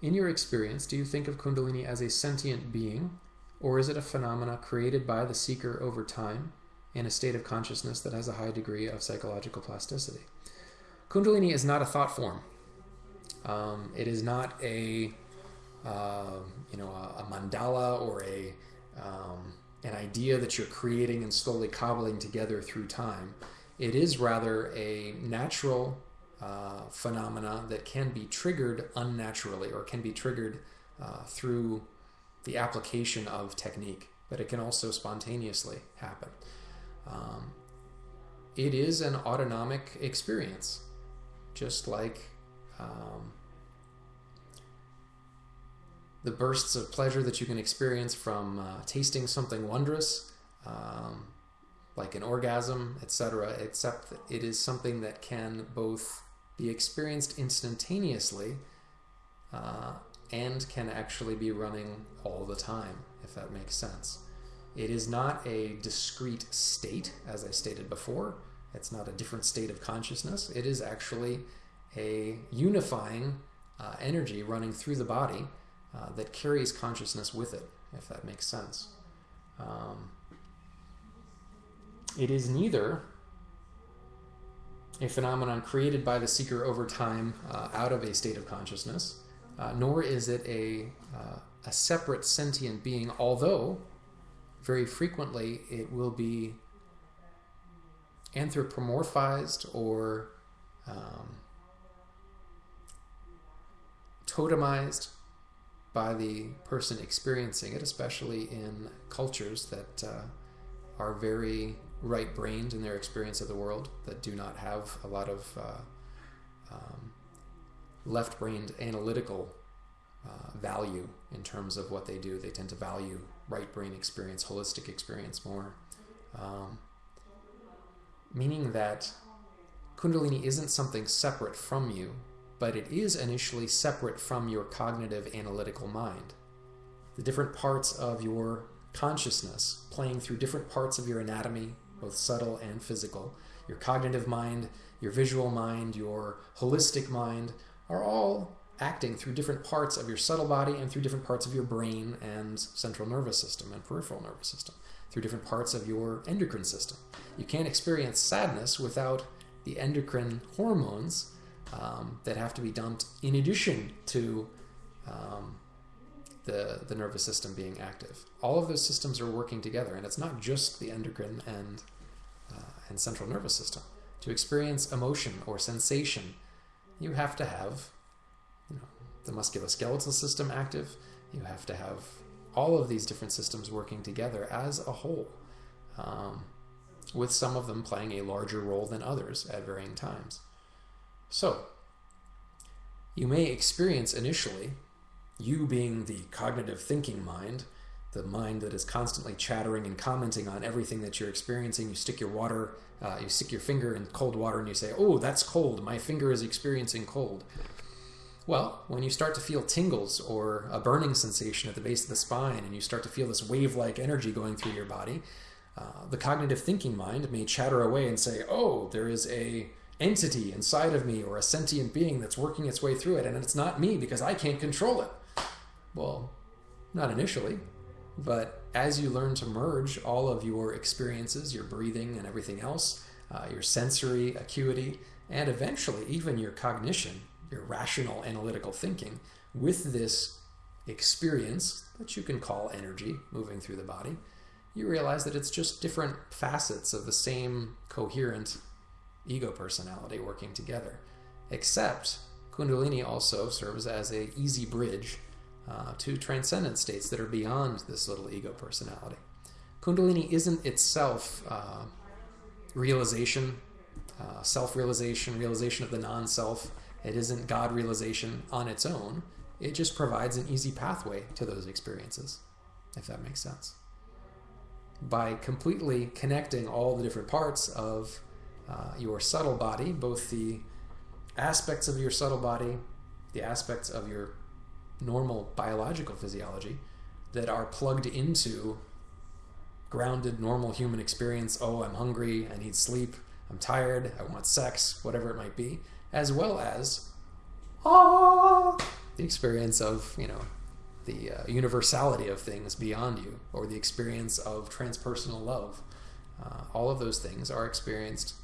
In your experience, do you think of Kundalini as a sentient being, or is it a phenomena created by the seeker over time in a state of consciousness that has a high degree of psychological plasticity? Kundalini is not a thought form. It is not a mandala or an idea that you're creating and slowly cobbling together through time. It is rather a natural phenomena that can be triggered unnaturally, or can be triggered through the application of technique, but it can also spontaneously happen. It is an autonomic experience, just like the bursts of pleasure that you can experience from tasting something wondrous, like an orgasm, etc., except that it is something that can both be experienced instantaneously and can actually be running all the time, if that makes sense. It is not a discrete state, as I stated before. It's not a different state of consciousness. It is actually a unifying energy running through the body that carries consciousness with it, if that makes sense. It is neither a phenomenon created by the seeker over time out of a state of consciousness, nor is it a separate sentient being, although very frequently it will be anthropomorphized or totemized by the person experiencing it, especially in cultures that are very right-brained in their experience of the world, that do not have a lot of left-brained analytical value in terms of what they do. They tend to value right-brain experience, holistic experience more. Meaning that Kundalini isn't something separate from you, but it is initially separate from your cognitive analytical mind. The different parts of your consciousness playing through different parts of your anatomy, both subtle and physical, your cognitive mind, your visual mind, your holistic mind, are all acting through different parts of your subtle body and through different parts of your brain and central nervous system and peripheral nervous system, through different parts of your endocrine system. You can't experience sadness without the endocrine hormones that have to be dumped in addition to the nervous system being active. All of those systems are working together, and it's not just the endocrine and central nervous system. To experience emotion or sensation, you have to have the musculoskeletal system active. You have to have all of these different systems working together as a whole, with some of them playing a larger role than others at varying times. So, you may experience initially, you being the cognitive thinking mind, the mind that is constantly chattering and commenting on everything that you're experiencing. You stick your finger in cold water and you say, "Oh, that's cold. My finger is experiencing cold." Well, when you start to feel tingles or a burning sensation at the base of the spine, and you start to feel this wave-like energy going through your body, the cognitive thinking mind may chatter away and say, "Oh, there is a entity inside of me, or a sentient being that's working its way through it, and it's not me because I can't control it." Well, not initially, but as you learn to merge all of your experiences, your breathing and everything else, your sensory acuity, and eventually even your cognition, your rational analytical thinking, with this experience that you can call energy moving through the body, you realize that it's just different facets of the same coherent ego personality working together. Except Kundalini also serves as an easy bridge to transcendent states that are beyond this little ego personality. Kundalini isn't itself realization, self-realization, realization of the non-self. It isn't God realization on its own. It just provides an easy pathway to those experiences, if that makes sense. By completely connecting all the different parts of your subtle body, both the aspects of your subtle body, the aspects of your normal biological physiology that are plugged into grounded normal human experience. Oh, I'm hungry, I need sleep, I'm tired, I want sex, whatever it might be, as well as the experience of, the universality of things beyond you, or the experience of transpersonal love. All of those things are experienced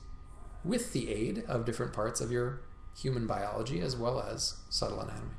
with the aid of different parts of your human biology as well as subtle anatomy.